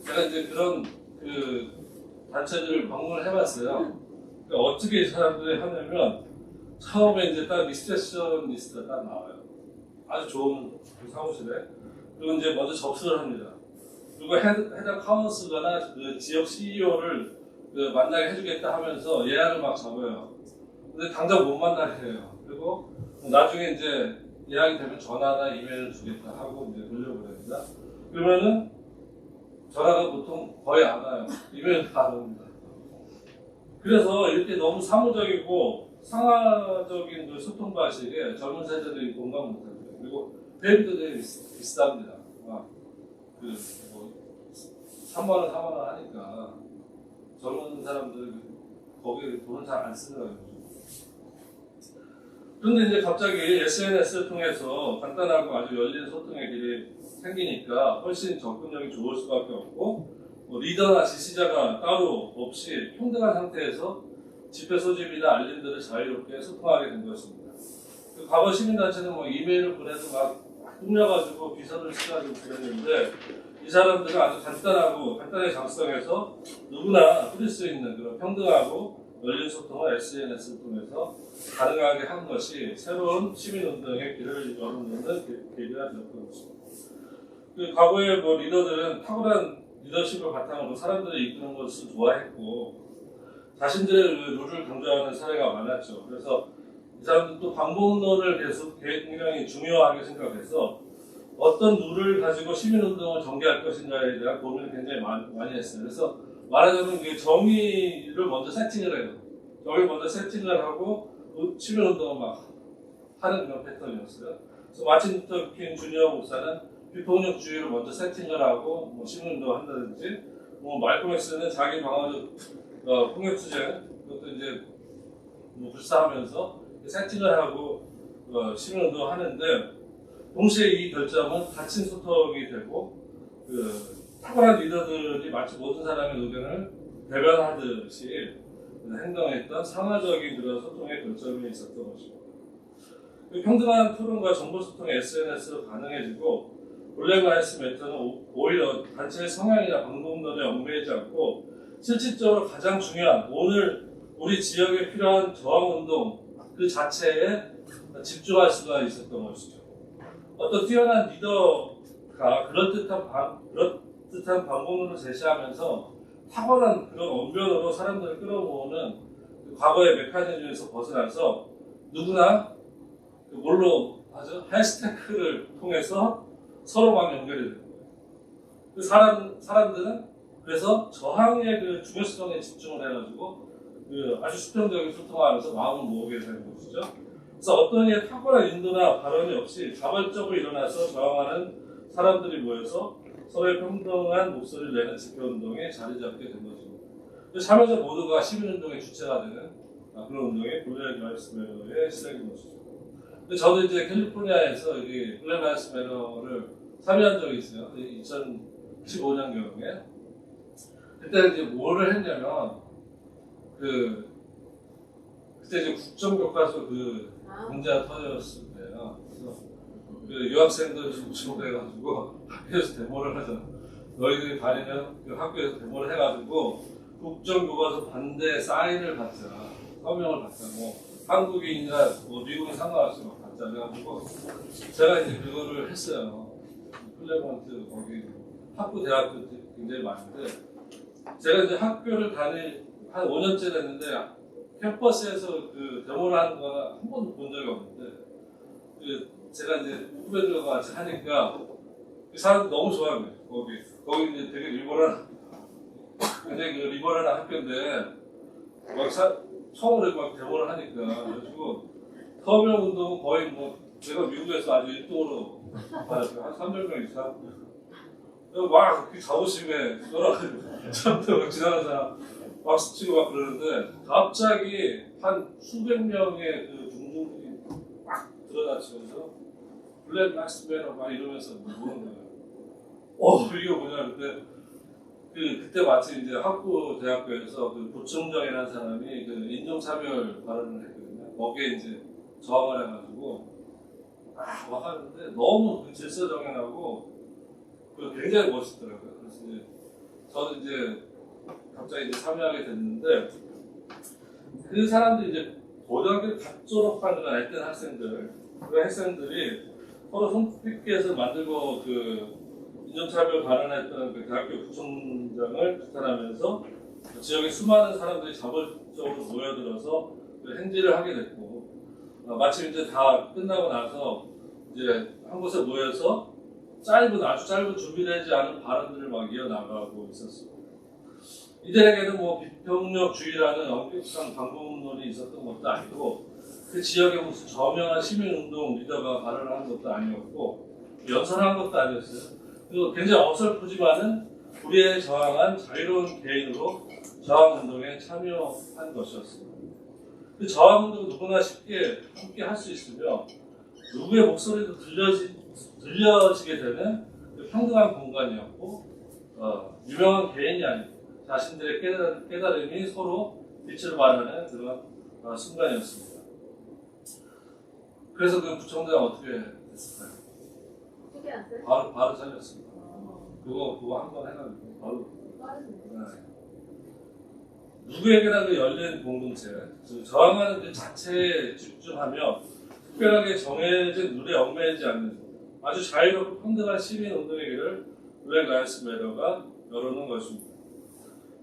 제가 이제 그런 그 단체들을 방문을 해봤어요. 그러니까 어떻게 이 사람들이 하냐면 처음에 이제 딱 리셉션리스트가 딱 나와요. 아주 좋은 그 사무실에. 그리고 이제 먼저 접수를 합니다. 그리고 해당 카운슬러나 그 지역 CEO를 그 만나게 해주겠다 하면서 예약을 막 잡아요. 근데 당장 못 만나게 해요. 그리고 나중에 이제 예약이 되면 전화나 이메일을 주겠다 하고 이제 돌려보냅니다. 그러면은 전화가 보통 거의 안 와요. 이메일도 안 옵니다. 그래서 이렇게 너무 사무적이고 상하적인 그 소통 방식에 젊은 세대들이 공감 못합니다. 그리고 회비도 되게 비쌉니다. 그 3만원, 4만원 하니까 젊은 사람들 거기에 돈을 잘 안 쓰더라고요. 그런데 이제 갑자기 SNS를 통해서 간단하고 아주 열린 소통의 길이 생기니까 훨씬 접근력이 좋을 수밖에 없고 리더나 지시자가 따로 없이 평등한 상태에서 집회 소집이나 알림들을 자유롭게 소통하게 된 것입니다. 그 과거 시민단체는 이메일을 보내도 막 뚫려가지고 비서를 써가지고 그랬는데 이 사람들은 아주 간단하게 작성해서 누구나 뿌릴 수 있는 그런 평등하고 열린 소통을 SNS를 통해서 가능하게 한 것이 새로운 시민운동의 길을 열어놓는 계기가 되었던 것입니다. 그 과거의 뭐 리더들은 탁월한 리더십을 바탕으로 사람들을 이끄는 것을 좋아했고 자신들의 그 룰을 강조하는 사례가 많았죠. 그래서 이 사람들도 반복론을 계속 굉장히 중요하게 생각해서 어떤 룰을 가지고 시민운동을 전개할 것인가에 대한 고민을 굉장히 많이 했어요. 그래서 말하자면 이게 정의를 먼저 세팅을 해요. 정의를 먼저 세팅을 하고 시민운동을 막 하는 그런 패턴이었어요. 그래서 마틴 루터 킹 주니어 목사는 비폭력주의를 먼저 세팅을 하고 뭐 시민운동을 한다든지 뭐 말콤 엑스는 자기 방어적 폭력투쟁 그것도 이제 뭐 불사하면서 세팅을 하고 시민운동을 하는데 동시에 이 결정은 닫힌 소통이 되고 탁월한 리더들이 마치 모든 사람의 의견을 대변하듯이 행동했던 상하적인 그런 소통의 결정이 있었던 것입니다. 평등한 토론과 정보 소통이 SNS로 가능해지고 블랙 라이브스 매터는 오히려 단체의 성향이나 방법론에 얽매이지 않고 실질적으로 가장 중요한 오늘 우리 지역에 필요한 저항운동 그 자체에 집중할 수가 있었던 것이죠. 어떤 뛰어난 리더가 그럴듯한 방법론을 제시하면서 탁월한 그런 언변으로 사람들을 끌어모으는 그 과거의 메커니즘에서 벗어나서 누구나 뭘로 하죠? 해시태그를 통해서 서로 막 연결이 되는 거예요. 그 사람들은 그래서 저항의 그 중요성에 집중을 해가지고 그 아주 수평적인 소통하면서 마음을 모으게 되는 것이죠. 그래서 어떤 이의 탁월한 인도나 발언이 없이 자발적으로 일어나서 저항하는 사람들이 모여서 서로의 평등한 목소리를 내는 집회운동에 자리 잡게 된 것입니다. 참여자 모두가 시민운동의 주체가 되는 그런 운동이 블랙 라이브스 매너의 시작인 것이죠. 저도 이제 캘리포니아에서 이 블랙 라이브스 매너를 참여한 적이 있어요. 2015년경에. 그때 이제 뭐를 했냐면, 그때 이제 국정교과서 문제가 터졌을 때요. 그래서 유학생들 주목해가지고 학교에서 데모를 하잖아. 너희들이 다니면 그 학교에서 데모를 해가지고 국정교과서 반대 사인을 받자. 서명을 받자. 뭐 한국인이나 뭐 미국인 상관없이 막 받자. 그래가지고 제가 이제 그거를 했어요. 클레먼트 거기 학부 대학교 굉장히 많은데 제가 이제 학교를 한 5년째 됐는데 캠퍼스에서 그 데모를 하는 거는 한 번도 본 적이 없는데 제가 이제 후배들과 같이 하니까 그 사람들 너무 좋아하는 거예요. 거기 이제 되게 굉장히 그 리버럴한 학교인데 막 처음으로 막 데모를 하니까 그래가지고 서명 운동은 거의 뭐 제가 미국에서 아주 1등으로 받았어요. 한 300명 이상. 막 그 자부심에 쏠아가지고 참도 지나가는 사람 박수 치고 막 그러는데 갑자기 한 수백 명의 그 중중들이 막 들어다치면서 블랙 라이브스 매너 막 이러면서 모르는 거예요. 이게 뭐냐 그때 마침 이제 학부 대학교에서 그 부총장이라는 사람이 그 인종차별 발언을 했거든요. 거기에 이제 저항을 해가지고 막 하는데 너무 그 질서정연하고 굉장히 멋있더라고요. 그래서 이제 저는 이제 갑자기 이제 참여하게 됐는데 그 사람들이 이제 고등학교 갓 졸업한 그런 알뜰 학생들 그 학생들이 서로 손쉽게해서 만들고 그 인종차별 발언했던 그 대학교 부총장을 비판하면서 그 지역의 수많은 사람들이 자발적으로 모여들어서 그 행진을 하게 됐고 마침 이제 다 끝나고 나서 이제 한 곳에 모여서 아주 짧은 준비되지 않은 발언들을 막 이어나가고 있었어요. 이들에게는 뭐 비폭력주의라는 엄격한 방법론이 있었던 것도 아니고 그 지역에 무슨 저명한 시민운동 리더가 발언을 한 것도 아니었고 연설한 것도 아니었어요. 그리고 굉장히 어설프지만은 우리의 저항한 자유로운 개인으로 저항운동에 참여한 것이었습니다. 그 저항운동 누구나 쉽게 함께 할 수 있으며 누구의 목소리도 들려지게 되는 그 평등한 공간이었고 유명한 개인이 아니고 자신들의 깨달음이 서로 빛을 발하는 그런 순간이었습니다. 그래서 그 부총장 어떻게 됐을까요? 어떻게 하세요? 바로 잘렸습니다. 그거 한 번 해가지고 바로. 네. 누구에게나 그 열린 공동체, 저항하는 그 자체에 집중하며 특별하게 정해진 룰에 얽매이지 않는 아주 자유롭고 평등한 시민 운동의 길을 블랙 라이브스 매터가 열어놓은 것입니다.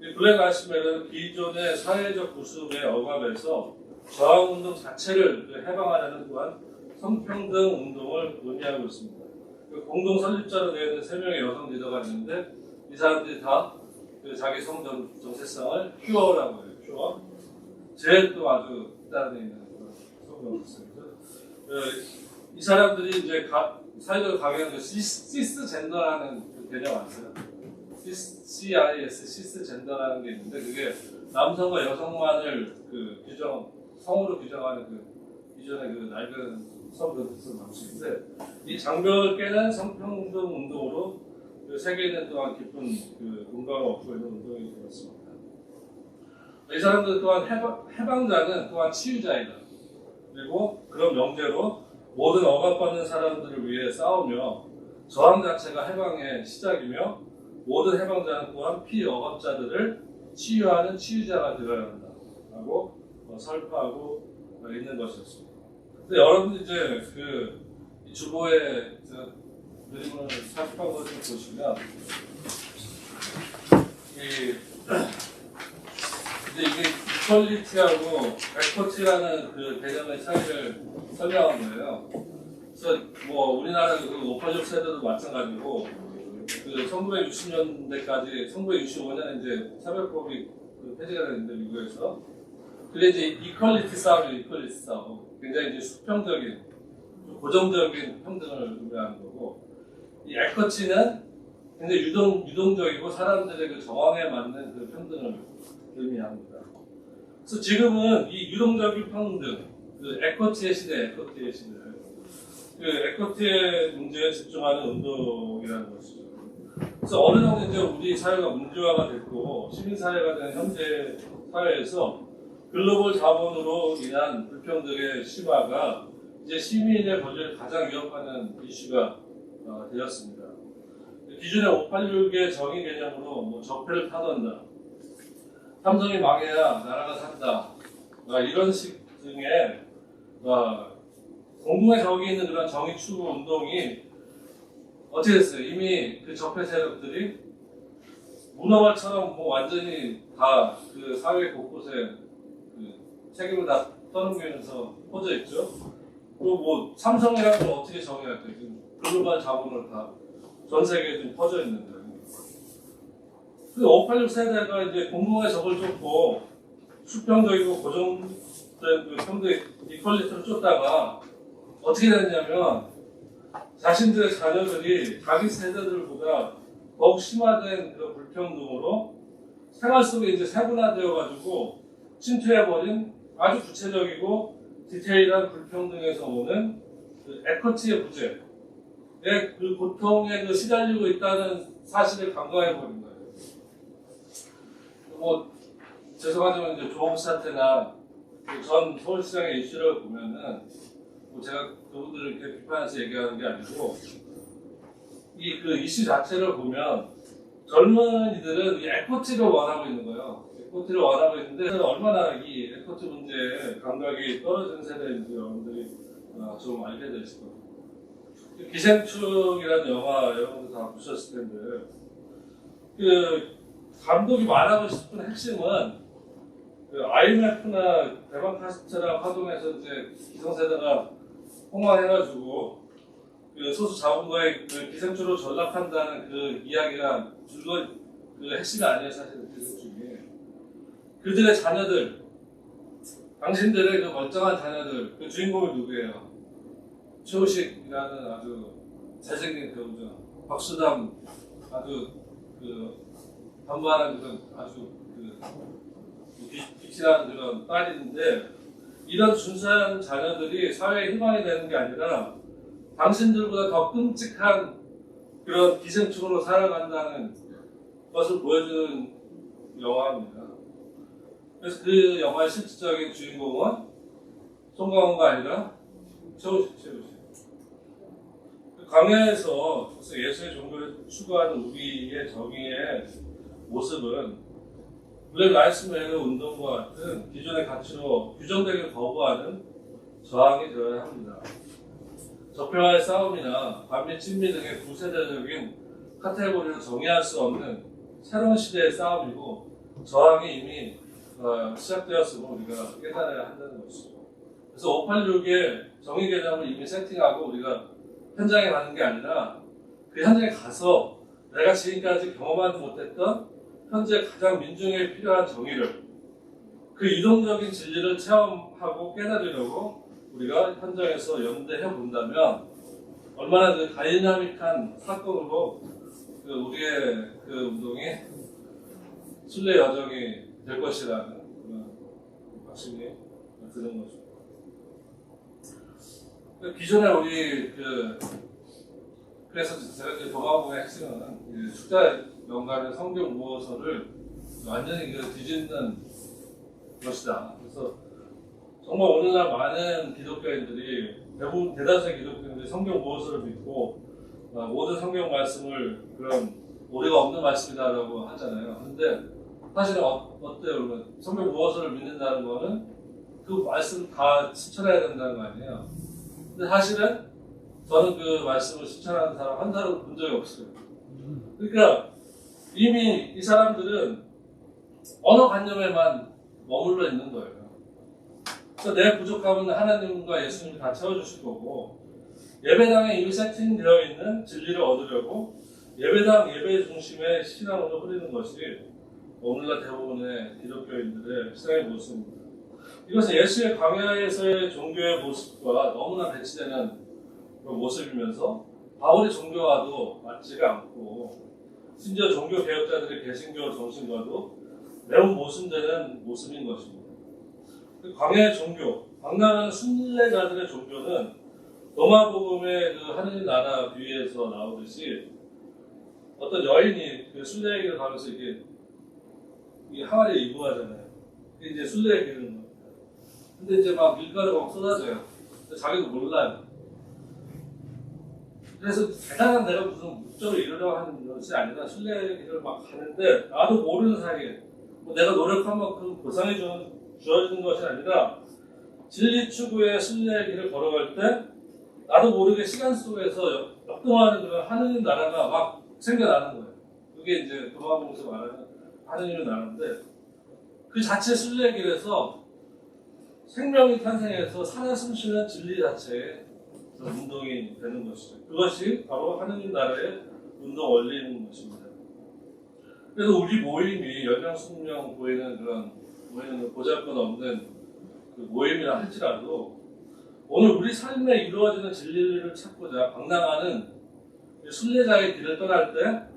이 블랙 라이브스 매터는 기존의 사회적 구습의 억압에서 저항운동 자체를 해방하려는 또한 성평등 운동을 논의하고 있습니다. 공동 설립자로 되어 있는 3명의 여성 리더가 있는데 이 사람들이 다 자기 성 정체성을 퓨어라고 해요. 퓨어. 제일 또 아주 따르는 있는 성 정체성이죠. 이 사람들이 이제 사회적으로 강요하는 시스 젠더라는 그 개념 아세요? CIS, 시스 젠더라는 게 있는데 그게 남성과 여성만을 그 성으로 규정하는 그 기존의 그 낡은 성정체성 방식인데 이 장벽을 깨는 성평등 운동으로 그 세계에는 또한 깊은 그 공감을 얻고 있는 운동이 되었습니다. 이 사람들 또한 해방자는 또한 치유자이다. 그리고 그런 명제로 모든 억압받는 사람들을 위해 싸우며 저항 자체가 해방의 시작이며 모든 해방자는 또한 피억압자들을 치유하는 치유자가 되어야 한다. 라고 설파하고 있는 것이었습니다. 근데 여러분들 이제 이 주보의 그림을 살펴본 것을 보시면 이게 이퀄리티하고 에쿼티라는 그 개념의 차이를 설명한 거예요. 그래서 뭐 우리나라 그 586 세대도 마찬가지고 그 1960년대까지 1965년에 이제 차별법이 폐지가 됐는데 미국에서 그게 이제 이퀄리티 싸움이에요. 이퀄리티 싸움. 굉장히 이제 수평적인 고정적인 평등을 의미하는 거고 이 에쿼티는 굉장히 유동적이고 사람들의 그 정황에 맞는 그 평등을 의미합니다. 그래서 지금은 이 유동적인 평등, 그 에쿼티의 시대, 그 에쿼티의 문제에 집중하는 운동이라는 것이죠. 그래서 어느 정도 이제 우리 사회가 민주화가 됐고 시민사회가 된 현재 사회에서 글로벌 자본으로 인한 불평등의 심화가 이제 시민의 권리를 가장 위협하는 이슈가 되었습니다. 기존의 586의 정의 개념으로 뭐 적폐를 타던다, 삼성이 망해야 나라가 산다, 이런 식 등의 공동의 적이 있는 그런 정의 추구 운동이 어떻게 됐어요? 이미 그 적폐 세력들이 문어발처럼 뭐 완전히 다 그 사회 곳곳에 그 책임을 다 떠넘기면서 퍼져 있죠. 또 뭐 삼성이라는 걸 어떻게 정의할 때 글로벌 자본으로 다 전 세계에 좀 퍼져 있는데 그 586 세대가 이제 공동의 적을 쫓고 수평적이고 고정된 그 평등 이퀄리티를 쫓다가 어떻게 됐냐면 자신들의 자녀들이 자기 세대들보다 더욱 심화된 그 불평등으로 생활 속에 이제 세분화되어가지고 침투해버린 아주 구체적이고 디테일한 불평등에서 오는 그 에쿼티의 부재의 그 고통에 그 시달리고 있다는 사실을 간과해버린 거예요. 뭐 죄송하지만 이제 조홍 사태나 전 서울시장의 이슈를 보면은 뭐 제가 그분들을 이렇게 비판해서 얘기하는 게 아니고 이 그 이슈 자체를 보면 젊은이들은 이 에쿼티를 원하고 있는 거예요. 에쿼티를 원하고 있는데 얼마나 이 에쿼티 문제에 감각이 떨어진 세대인지 여러분들이 좀 알게 되실 겁니다. 기생충이라는 영화 여러분들 다 보셨을 텐데 그 감독이 말하고 싶은 핵심은 그 IMF나 대만 카스트라 파동에서 이제 기성세대가 폭망해가지고 그 소수 자본가의 그 기생충으로 전락한다는 그 이야기가 줄거 그 핵심이 아니에요. 사실 기생충이 그들의 자녀들, 당신들의 그 멀쩡한 자녀들, 그 주인공이 누구예요? 최우식이라는 아주 잘생긴 배우죠. 박수담 아주 그 반반한 그런 아주 빛이 나는 그런 딸인데 이런 순수한 자녀들이 사회의 희망이 되는 게 아니라 당신들보다 더 끔찍한 그런 기생충으로 살아간다는 것을 보여주는 영화입니다. 그래서 그 영화의 실질적인 주인공은 송강호가 아니라 최우식. 강야에서 예수의 종교를 추구하는 우리의 정의의 모습은 블랙 라이브스 매터 운동과 같은 기존의 가치로 규정되길 거부하는 저항이 되어야 합니다. 적폐와의 싸움이나 반미 친미 등의 구세대적인 카테고리로 정의할 수 없는 새로운 시대의 싸움이고 저항이 이미 시작되었음을 우리가 깨달아야 한다는 것이죠. 그래서 586의 정의 개념을 이미 세팅하고 우리가 현장에 가는 게 아니라 그 현장에 가서 내가 지금까지 경험하지 못했던 현재 가장 민중에 필요한 정의를 그 이동적인 진리를 체험하고 깨달으려고 우리가 현장에서 연대해 본다면 얼마나 그 다이나믹한 사건으로 그 우리의 그 운동이 순례 여정이 될 것이라는 그런 확신이 드는 거죠. 기존에 우리 그래서 제가 이제 도마공의 핵심은 숫자 연관의 성경 모어서를 완전히 뒤집는 것이다. 그래서 정말 오늘날 많은 기독교인들이 대부분 대다수의 기독교인들이 성경 모어서를 믿고 모든 성경 말씀을 그런 오류가 없는 말씀이다라고 하잖아요. 근데 사실은 어때요? 그러면 성경 모어서를 믿는다는 거는 그 말씀 다 실천해야 된다는 거 아니에요? 근데 사실은 저는 그 말씀을 실천하는 사람 한 사람을 본 적이 없어요. 그러니까 이미 이 사람들은 언어 관념에만 머물러 있는 거예요. 그래서 내 부족함은 하나님과 예수님이 다 채워주실 거고 예배당에 이미 세팅되어 있는 진리를 얻으려고 예배당 예배 중심의 신앙으로 흐르는 것이 오늘날 대부분의 기독교인들의 신앙의 모습입니다. 이것은 예수의 광야에서의 종교의 모습과 너무나 배치되는 그런 모습이면서 바울의 종교와도 맞지가 않고 심지어 종교 개혁자들의 개신교 정신과도 매우 모순되는 모습인 것입니다. 그 광야의 종교, 광야하는 순례자들의 종교는 로마복음의 그 하느님 나라 비유에서 나오듯이 어떤 여인이 그 순례길을 가면서 이게 항아리에 이동하잖아요. 그게 이제 순례의 길인 겁니다. 근데 이제 막 밀가루가 막 쏟아져요. 근데 자기도 몰라요. 그래서 대단한 내가 무슨 목적을 이루려고 하는 것이 아니라 순례의 길을 막 가는데 나도 모르는 사이에 내가 노력한 만큼 보상이 주어지는 것이 아니라 진리 추구의 순례의 길을 걸어갈 때 나도 모르게 시간 속에서 역동하는 그런 하느님 나라가 막 생겨나는 거예요. 그게 이제 도마복음에서 말하는 하느님의 나라인데 그 자체 순례의 길에서 생명이 탄생해서 살아 숨쉬는 진리 자체의 운동이 되는 것이죠. 그것이 바로 하느님 나라의 운동 원리인 것입니다. 그래서 우리 모임이 연령 숙명 보이는 그런 모이는 보잘것 없는 그 모임이라 할지라도 오늘 우리 삶에 이루어지는 진리를 찾고자 방랑하는 순례자의 길을 떠날 때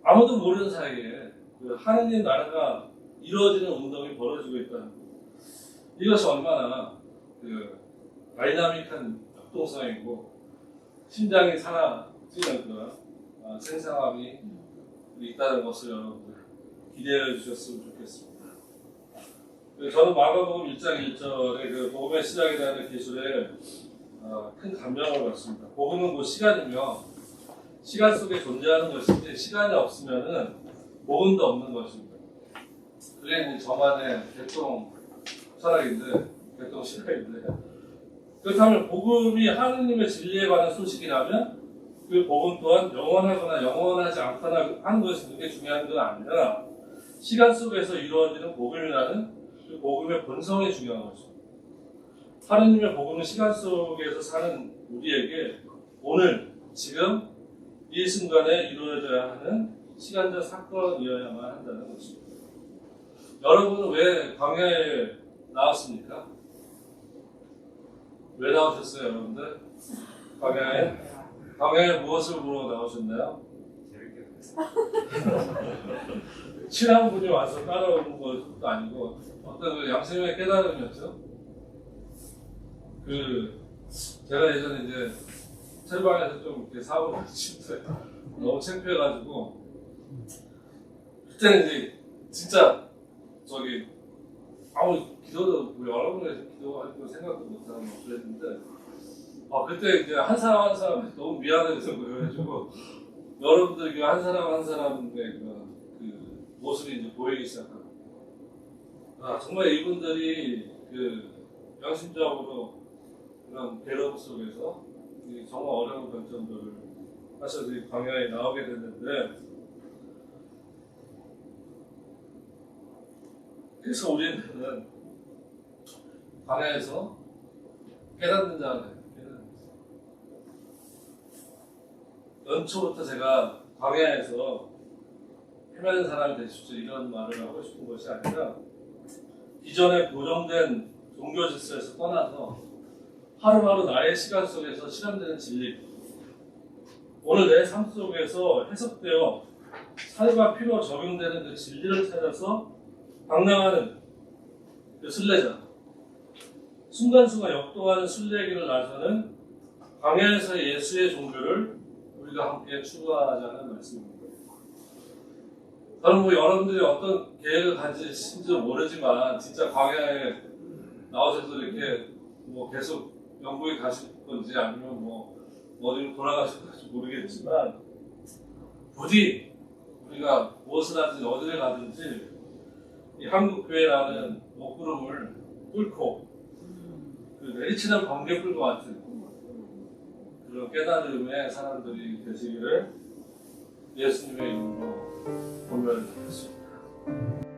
아무도 모르는 사이에 그 하느님 나라가 이루어지는 운동이 벌어지고 있다는 것. 이것이 얼마나 그 다이나믹한 역동성이고 심장이 살아지는 그런 생생함이 있다는 것을 여러분들 기대해 주셨으면 좋겠습니다. 저는 마가복음 1장 1절의 그 복음의 시작이라는 기술에 큰 감명을 받습니다. 복음은 곧 시간이며 시간 속에 존재하는 것이지 시간이 없으면은 복음도 없는 것입니다. 그게 이제 저만의 개통 철학인데, 개통 신학인데, 그렇다면 복음이 하느님의 진리에 관한 소식이라면 그 복음 또한 영원하거나 영원하지 않거나 하는 것이 그게 중요한 건 아니라 시간 속에서 이루어지는 복음이라는 그 복음의 본성이 중요한 것입니다. 하느님의 복음은 시간 속에서 사는 우리에게 오늘, 지금, 이 순간에 이루어져야 하는 시간적 사건이어야만 한다는 것입니다. 여러분은 왜 광야에 나왔습니까? 왜 나오셨어요, 여러분들? 광야에 무엇을 보러 나오셨나요? 친한 분이 와서 따라오는 것도 아니고 어떤 그 양심의 깨달음이었죠. 제가 예전에 이제 철방에서 좀 이렇게 사고를 치는데 너무 창피해가지고 그때는 이제 진짜 아무 기도도 여러 번에 기도할 거 생각도 못하고 그랬는데 그때 이제 한 사람 한 사람 너무 미안해서 그래가지고 여러분들 한 사람 한 사람의 그 모습이 이제 보이기 시작합니다. 정말 이분들이 양심적으로 그런 괴로움 속에서 이 정말 어려운 관점들을 하셔서 이 강연에 나오게 됐는데, 그래서 우리는 강연에서 깨닫는 자를 연초부터 제가 강연에서 헤매는 사람이 되십시오 이런 말을 하고 싶은 것이 아니라 기존의 고정된 종교 질서에서 떠나서 하루하루 나의 시간 속에서 실현되는 진리, 오늘 내 삶 속에서 해석되어 삶과 필요 적용되는 그 진리를 찾아서 방랑하는 그 순례자, 순간순간 역동하는 순례길을 나서는 광야에서의 예수의 종교를 우리가 함께 추구하자는 말씀입니다. 저는 여러분들이 어떤 계획을 가지신지 모르지만 진짜 광야에 나오셔서 이렇게 계속 영국에 가실 건지 아니면 어디로 돌아가실 건지 모르겠지만 부디 우리가 무엇을 하든지 어디를 가든지 이 한국교회라는 먹구름을 뚫고 그 내리치는 번개불과 같은 그런 깨달음의 사람들이 되시기를 예수님의 이름으로 권면을 드리겠습니다.